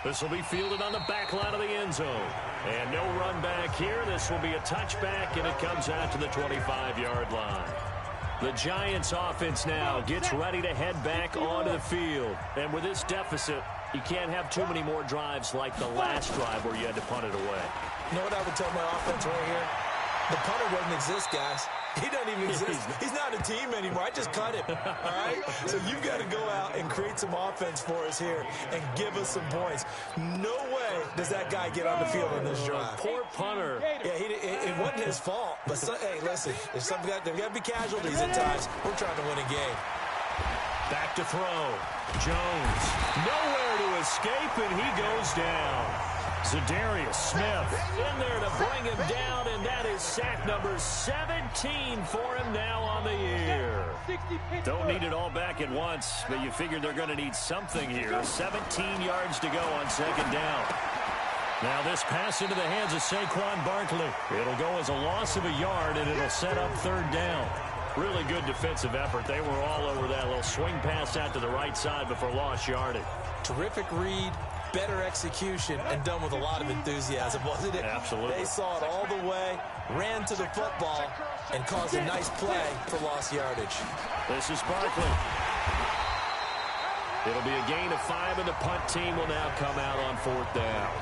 This will be fielded on the back line of the end zone. And no run back here. This will be a touchback, and it comes out to the 25-yard line. The Giants offense now gets ready to head back onto the field. And with this deficit, you can't have too many more drives like the last drive where you had to punt it away. You know what I would tell my offense right here? The punter doesn't exist, guys. He doesn't even exist. He's not a team anymore. I just cut him, all right? So you've got to go out and create some offense for us here and give us some points. No way does that guy get on the field on this drive. Poor punter. Yeah, it wasn't his fault. But, hey, listen, there's got to be casualties at times. We're trying to win a game. Back to throw. Jones. Nowhere to escape, and he goes down. Za'Darius Smith in there to bring him down, and that is sack number 17 for him now on the year. Don't need it all back at once, but you figure they're going to need something here. 17 yards to go on 2nd down. Now this pass into the hands of Saquon Barkley. It'll go as a loss of a yard, and it'll set up 3rd down. Really good defensive effort. They were all over that little swing pass out to the right side before lost yardage. Terrific read, better execution, and done with a lot of enthusiasm, wasn't it? Absolutely. They saw it all the way, ran to the football, and caused a nice play for lost yardage. This is Barkley. It'll be a gain of 5, and the punt team will now come out on 4th down.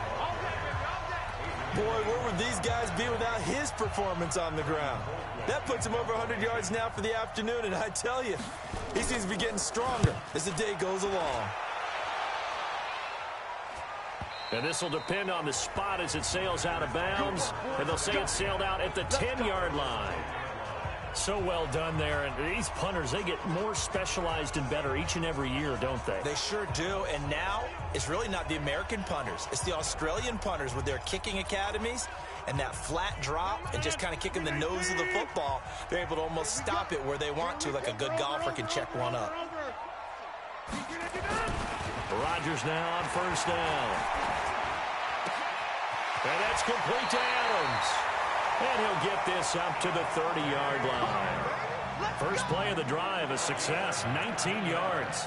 Boy, where would these guys be without his performance on the ground? That puts him over 100 yards now for the afternoon, and I tell you, he seems to be getting stronger as the day goes along. And this will depend on the spot as it sails out of bounds, and they'll say it sailed out at the 10-yard line. So well done there. And these punters, they get more specialized and better each and every year, don't they? They sure do. And now it's really not the American punters. It's the Australian punters with their kicking academies and that flat drop and just kind of kicking the nose of the football. They're able to almost stop it where they want to, like a good golfer can check one up. Rodgers now on first down. And that's complete to Adams. And he'll get this up to the 30-yard line. First play of the drive, a success, 19 yards.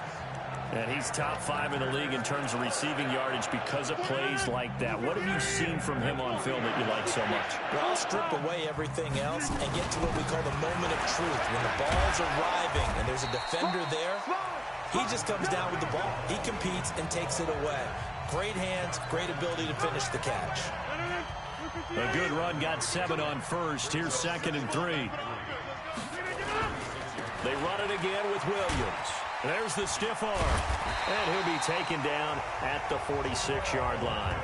And he's top 5 in the league in terms of receiving yardage because of plays like that. What have you seen from him on film that you like so much? Well, I'll strip away everything else and get to what we call the moment of truth. When the ball's arriving and there's a defender there, he just comes down with the ball. He competes and takes it away. Great hands, great ability to finish the catch. A good run, got 7 on first. Here's 2nd and 3. They run it again with Williams. There's the stiff arm. And he'll be taken down at the 46-yard line.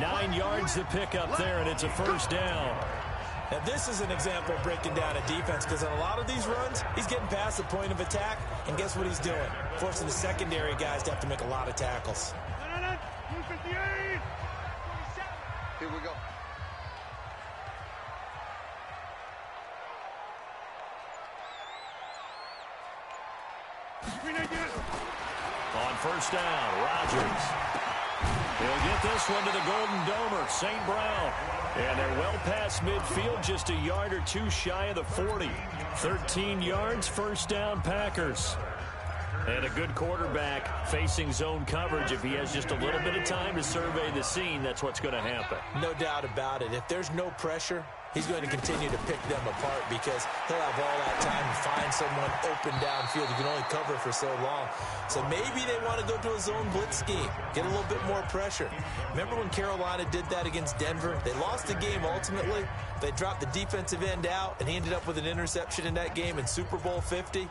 9 yards to pick up there, and it's a first down. Now, this is an example of breaking down a defense because on a lot of these runs, he's getting past the point of attack, and guess what he's doing? Forcing the secondary guys to have to make a lot of tackles. Here we go. On first down, Rodgers. He'll get this one to the Golden Domer, St. Brown. And they're well past midfield, just a yard or two shy of the 40. 13 yards, first down, Packers. And a good quarterback facing zone coverage. If he has just a little bit of time to survey the scene, that's what's going to happen. No doubt about it. If there's no pressure, he's going to continue to pick them apart because he'll have all that time to find someone open downfield. You can only cover for so long. So maybe they want to go to a zone blitz scheme, get a little bit more pressure. Remember when Carolina did that against Denver? They lost the game ultimately. They dropped the defensive end out, and he ended up with an interception in that game in Super Bowl 50.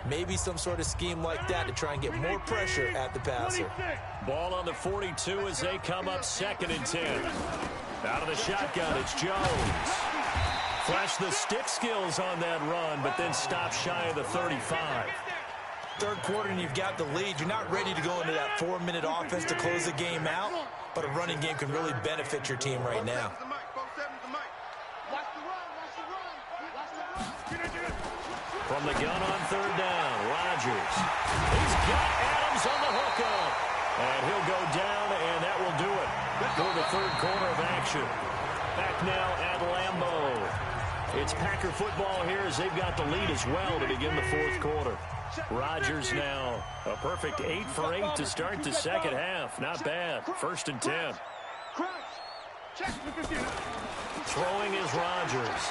Maybe some sort of scheme like that to try and get more pressure at the passer. Ball on the 42 as they come up 2nd and 10. Out of the shotgun, it's Jones. Flashed the stick skills on that run, but then stopped shy of the 35. Third quarter and you've got the lead. You're not ready to go into that 4-minute offense to close the game out, but a running game can really benefit your team right now. From the gun on third down, Rodgers. He's got Adams on the hookup. And he'll go down, and that will do it for the third quarter of action. Back now at Lambeau. It's Packer football here as they've got the lead as well to begin the fourth quarter. Rodgers now a perfect 8 for 8 to start the second half. Not bad. 1st and 10. Throwing is Rodgers.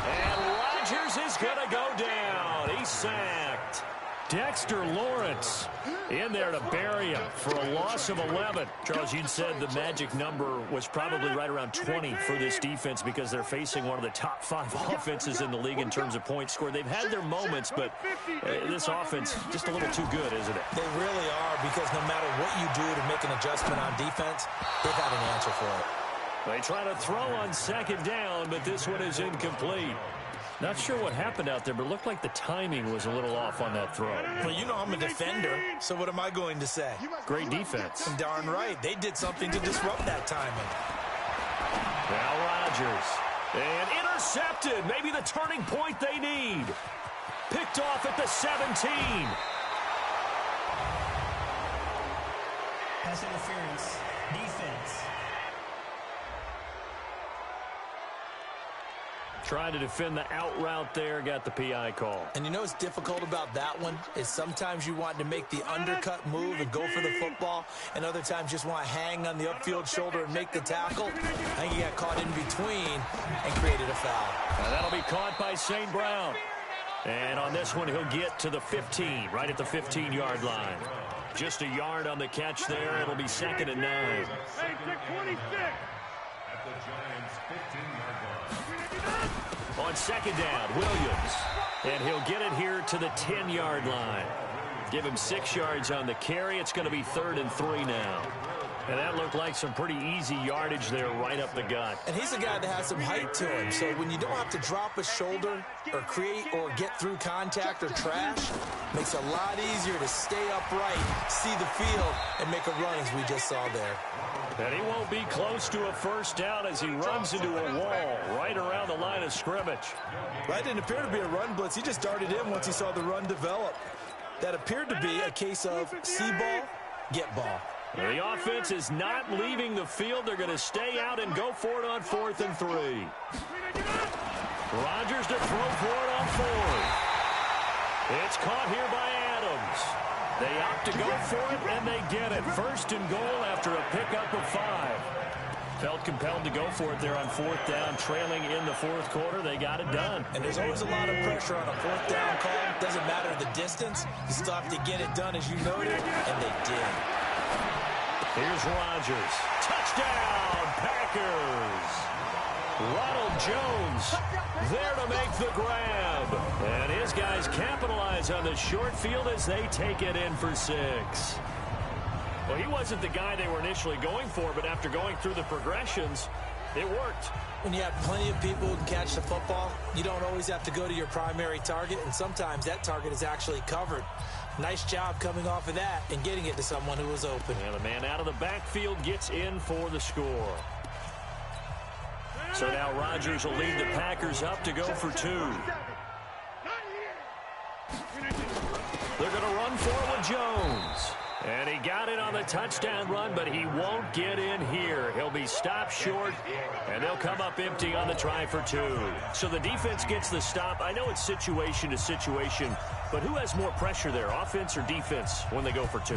And Rodgers is going to go down. He's sacked. Dexter Lawrence in there to bury him for a loss of 11. Charles, you'd said the magic number was probably right around 20 for this defense because they're facing one of the top 5 offenses in the league in terms of points scored. They've had their moments, but this offense just a little too good, isn't it? They really are, because no matter what you do to make an adjustment on defense, they've got an answer for it. They try to throw on 2nd down, but this one is incomplete. Not sure what happened out there, but it looked like the timing was a little off on that throw. Well, you know I'm a defender, so what am I going to say? Great defense. Darn right. They did something to disrupt that timing. Now Rodgers. And intercepted. Maybe the turning point they need. Picked off at the 17. Pass interference. Defense. Trying to defend the out route there, got the PI call. And you know what's difficult about that one is sometimes you want to make the undercut move and go for the football, and other times just want to hang on the upfield shoulder and make the tackle. I think he got caught in between and created a foul. And that'll be caught by St. Brown. And on this one, he'll get to the 15, right at the 15-yard line. Just a yard on the catch there. It'll be 2nd and 9. At the Giants' 15-yard line. On 2nd down, Williams. And he'll get it here to the 10-yard line. Give him 6 yards on the carry. It's going to be 3rd and 3 now. And that looked like some pretty easy yardage there right up the gut. And he's a guy that has some height to him. So when you don't have to drop a shoulder or create or get through contact or trash, makes it a lot easier to stay upright, see the field, and make a run as we just saw there. And he won't be close to a first down as he runs into a wall right around the line of scrimmage. That didn't appear to be a run blitz. He just darted in once he saw the run develop. That appeared to be a case of see ball, get ball. The offense is not leaving the field. They're going to stay out and go for it on 4th and 3. Rodgers to throw for it on 4th. It's caught here by Adams. They opt to go for it, and they get it. 1st and goal after a pickup of 5. Felt compelled to go for it there on 4th down, trailing in the 4th quarter. They got it done. And there's always a lot of pressure on a 4th down call. Doesn't matter the distance. You still have to get it done, as you noted, and they did. Here's Rodgers. Touchdown, Packers. Ronald Jones there to make the grab. And his guys capitalize on the short field as they take it in for 6. Well, he wasn't the guy they were initially going for, but after going through the progressions, it worked. When you have plenty of people who can catch the football, you don't always have to go to your primary target, and sometimes that target is actually covered. Nice job coming off of that and getting it to someone who was open. And the man out of the backfield gets in for the score. So now Rodgers will lead the Packers up to go for 2. They're going to run for it with Jones. And he got it on the touchdown run, but he won't get in here. He'll be stopped short, and they'll come up empty on the try for 2. So the defense gets the stop. I know it's situation to situation, but who has more pressure there, offense or defense, when they go for 2?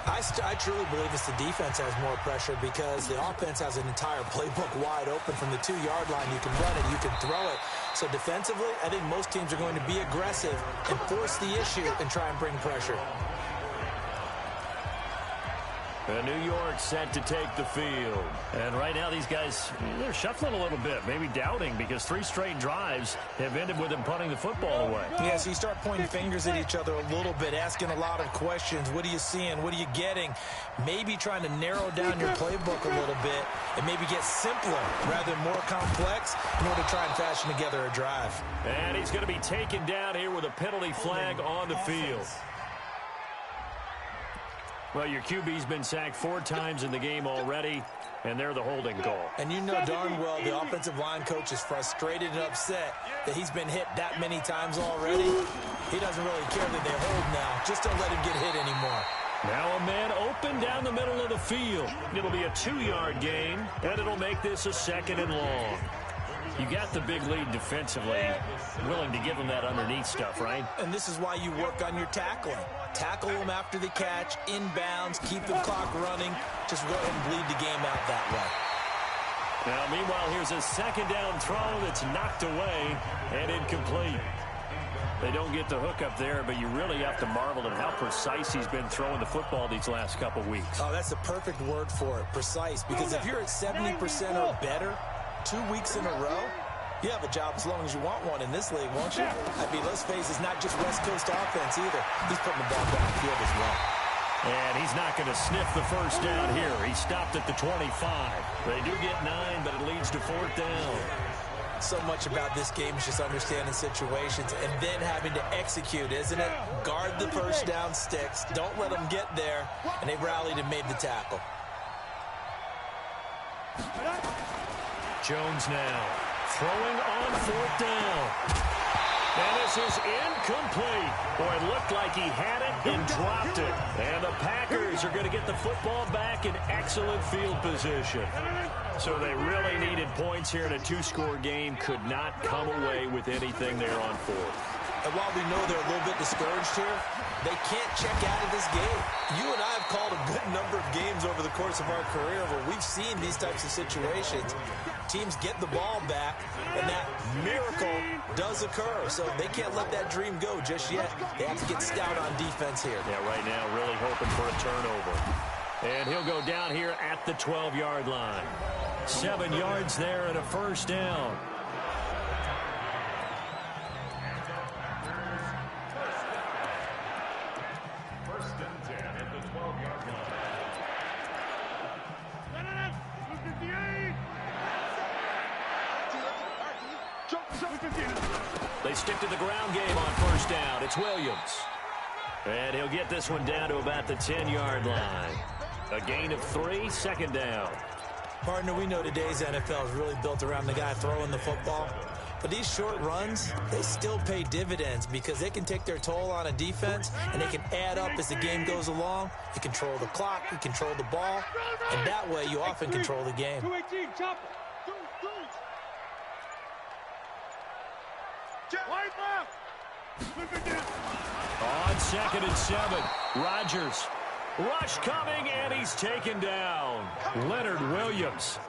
I truly believe it's the defense has more pressure because the offense has an entire playbook wide open from the 2-yard line. You can run it, you can throw it. So defensively, I think most teams are going to be aggressive and force the issue and try and bring pressure. New York set to take the field. And right now these guys, they're shuffling a little bit, maybe doubting, because 3 straight drives have ended with them punting the football away. Yeah, so you start pointing fingers at each other a little bit, asking a lot of questions. What are you seeing? What are you getting? Maybe trying to narrow down your playbook a little bit and maybe get simpler rather than more complex in order to try and fashion together a drive. And he's going to be taken down here with a penalty flag on the field. Well, your QB's been sacked 4 times in the game already, and they're the holding call. And you know darn well the offensive line coach is frustrated and upset that he's been hit that many times already. He doesn't really care that they hold now. Just don't let him get hit anymore. Now a man open down the middle of the field. It'll be a 2-yard gain, and it'll make this a 2nd and long. You got the big lead defensively, willing to give them that underneath stuff, right? And this is why you work on your tackling. Tackle them after the catch, inbounds, keep the clock running. Just go ahead and bleed the game out that way. Now, meanwhile, here's a 2nd down throw that's knocked away and incomplete. They don't get the hook up there, but you really have to marvel at how precise he's been throwing the football these last couple weeks. Oh, that's the perfect word for it, precise. Because if you're at 70% or better 2 weeks in a row, you have a job as long as you want one in this league, won't you? I mean, let's face it, it's not just West Coast offense either. He's putting the ball downfield as well. And he's not going to sniff the first down here. He stopped at the 25. They do get 9, but it leads to 4th down. So much about this game is just understanding situations and then having to execute, isn't it? Guard the first down sticks. Don't let them get there. And they rallied and made the tackle. Jones now throwing on 4th down. And this is incomplete. Boy, it looked like he had it and dropped it. And the Packers are going to get the football back in excellent field position. So they really needed points here in a 2-score game. Could not come away with anything there on 4th. And while we know they're a little bit discouraged here, they can't check out of this game. You and I have called a good number of games over the course of our career where we've seen these types of situations. Teams get the ball back, and that miracle does occur. So they can't let that dream go just yet. They have to get stout on defense here. Yeah, right now really hoping for a turnover. And he'll go down here at the 12-yard line. 7 yards there and a first down. They stick to the ground game on first down. It's Williams. And he'll get this one down to about the 10-yard line. A gain of 3, second down. Partner, we know today's NFL is really built around the guy throwing the football. But these short runs, they still pay dividends because they can take their toll on a defense and they can add up as the game goes along. You control the clock, you control the ball, and that way you often control the game. 218, chop it. Wide left. On 2nd and 7, Rodgers. Rush coming, and he's taken down. Leonard Williams.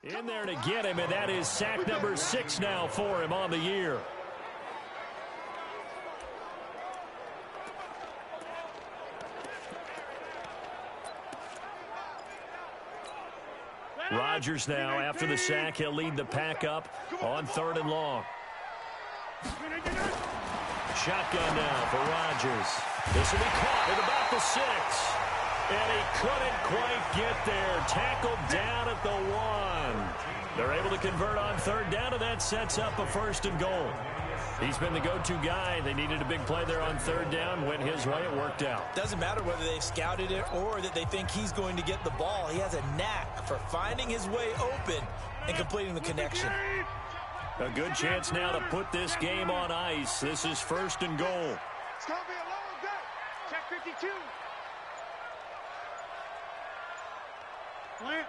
In there to get him, and that is sack number 6 now for him on the year. Rodgers now, after the sack, he'll lead the pack up on 3rd and long. Shotgun now for Rodgers. This will be caught at about the 6. And he couldn't quite get there. Tackled down at the 1. They're able to convert on 3rd down, and that sets up a 1st and goal. He's been the go-to guy. They needed a big play there on 3rd down. Went his way. It worked out. Doesn't matter whether they've scouted it or that they think he's going to get the ball. He has a knack for finding his way open and completing the connection. A good chance now to put this game on ice. This is 1st and goal. It's going to be a lower gut. Check 52. Plant.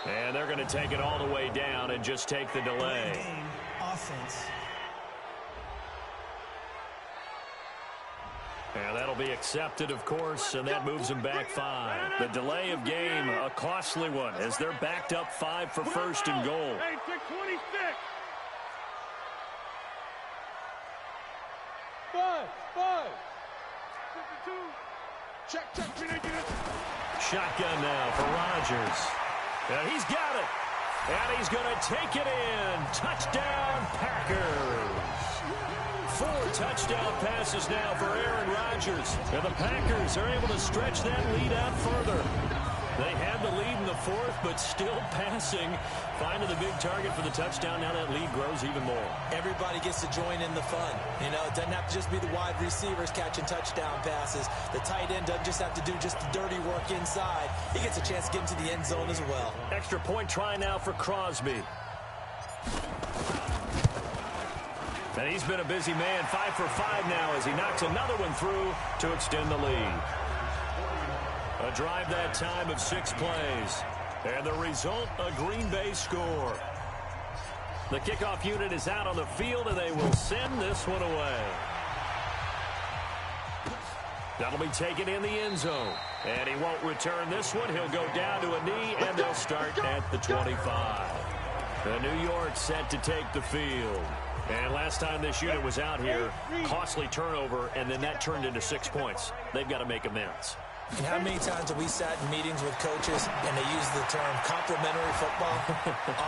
And they're going to take it all the way down and just take the delay. Game, offense. And that'll be accepted, of course, and that moves them back 5. The delay of game, a costly one, as they're backed up 5 for 1st and goal. Hey, check 26. 5. 52. Check. Shotgun now for Rodgers. And he's got it. And he's going to take it in. Touchdown, Packers. 4 touchdown passes now for Aaron Rodgers. And the Packers are able to stretch that lead out further. They had the lead in the 4th, but still passing. Finding the big target for the touchdown. Now that lead grows even more. Everybody gets to join in the fun. You know, it doesn't have to just be the wide receivers catching touchdown passes. The tight end doesn't just have to do just the dirty work inside. He gets a chance to get into the end zone as well. Extra point try now for Crosby. And he's been a busy man. 5 for 5 now as he knocks another one through to extend the lead. A drive that time of 6 plays. And the result, a Green Bay score. The kickoff unit is out on the field, and they will send this one away. That'll be taken in the end zone. And he won't return this one. He'll go down to a knee, and they'll start at the 25. The New York set to take the field. And last time this unit was out here, costly turnover, and then that turned into 6 points. They've got to make amends. And how many times have we sat in meetings with coaches and they use the term complementary football?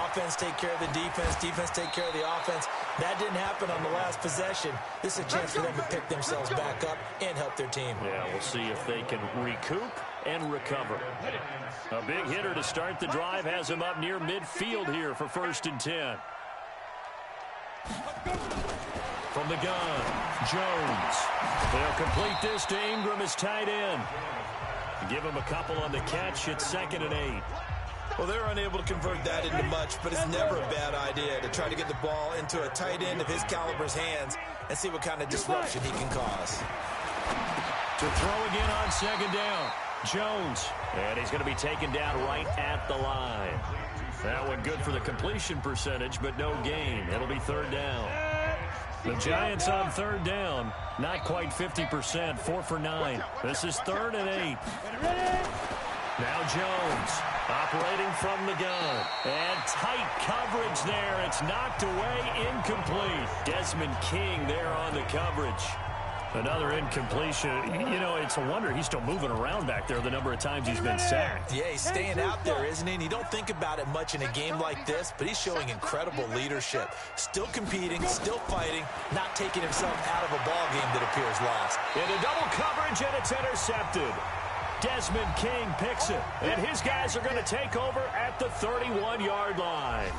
Offense take care of the defense, defense take care of the offense. That didn't happen on the last possession. This is a chance for them to pick themselves back up and help their team. Yeah, we'll see if they can recoup and recover. A big hitter to start the drive has him up near midfield here for 1st and 10. From the gun, Jones. They'll complete this to Ingram as tight end. Give him a couple on the catch. It's 2nd and 8. Well, they're unable to convert that into much, but it's never a bad idea to try to get the ball into a tight end of his caliber's hands and see what kind of disruption he can cause. To throw again on 2nd down, Jones. And he's going to be taken down right at the line. That one good for the completion percentage, but no gain. It'll be 3rd down. The Giants on 3rd down, not quite 50%, 4 for 9. This is 3rd and 8. Now Jones operating from the gun. And tight coverage there. It's knocked away, incomplete. Desmond King there on the coverage. Another incompletion. You know, it's a wonder he's still moving around back there the number of times he's been sacked. Yeah, he's staying out there, isn't he? And you don't think about it much in a game like this, but he's showing incredible leadership. Still competing, still fighting, not taking himself out of a ball game that appears lost. Into double coverage, and it's intercepted. Desmond King picks it, and his guys are going to take over at the 31-yard line.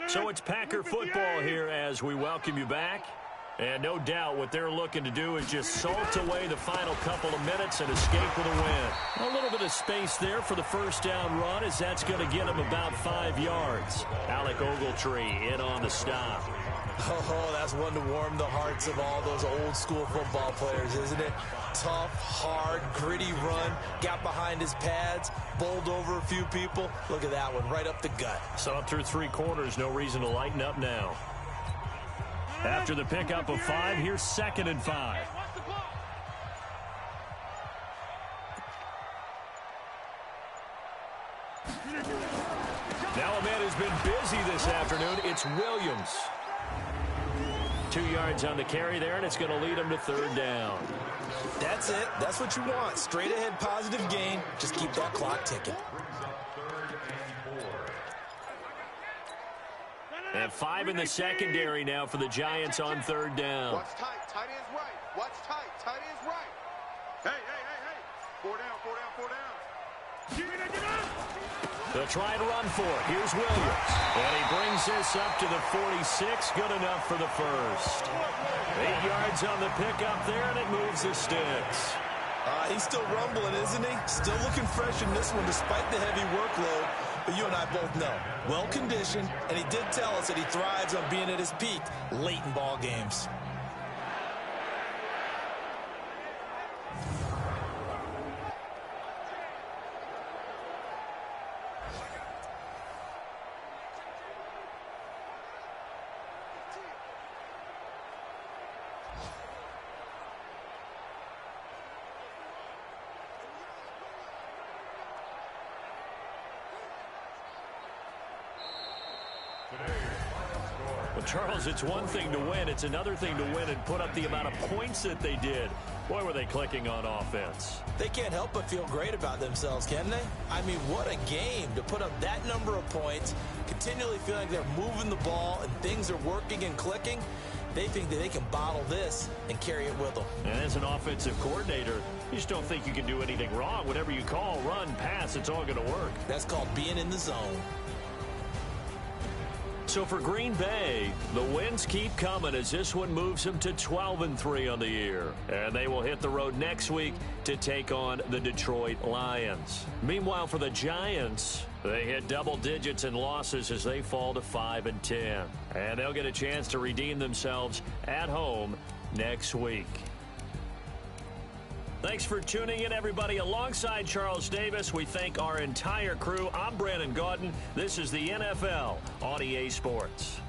So it's Packer football here as we welcome you back. And no doubt what they're looking to do is just salt away the final couple of minutes and escape with a win. A little bit of space there for the first down run as that's going to get them about 5 yards. Alec Ogletree in on the stop. Oh, that's one to warm the hearts of all those old school football players, isn't it? Tough, hard, gritty run, got behind his pads, bowled over a few people. Look at that one, right up the gut. So up through 3 quarters, no reason to lighten up now. After the pickup of 5, here's 2nd and 5. Now a man has been busy this afternoon. It's Williams. 2 yards on the carry there, and it's going to lead him to 3rd down. That's it. That's what you want. Straight ahead positive gain. Just keep that clock ticking. And 5 in the secondary now for the Giants on 3rd down. Watch tight. Tight end's right. Watch tight. Tight end's right. Hey, hey, hey, hey. 4 down, 4 down, 4 down. They'll try and run for it. Here's Williams. And he brings this up to the 46. Good enough for the first. 8 yards on the pickup there, and it moves the sticks. He's still rumbling, isn't he? Still looking fresh in this one despite the heavy workload. But you and I both know, well-conditioned, and he did tell us that he thrives on being at his peak late in ball games. Well, Charles, it's one thing to win. It's another thing to win and put up the amount of points that they did. Boy, were they clicking on offense. They can't help but feel great about themselves, can they? I mean, what a game to put up that number of points, continually feeling like they're moving the ball and things are working and clicking. They think that they can bottle this and carry it with them. And as an offensive coordinator, you just don't think you can do anything wrong. Whatever you call, run, pass, it's all going to work. That's called being in the zone. So for Green Bay, the wins keep coming as this one moves them to 12-3 on the year. And they will hit the road next week to take on the Detroit Lions. Meanwhile, for the Giants, they hit double digits in losses as they fall to 5-10. And they'll get a chance to redeem themselves at home next week. Thanks for tuning in, everybody. Alongside Charles Davis, we thank our entire crew. I'm Brandon Gaudin. This is the NFL on EA Sports.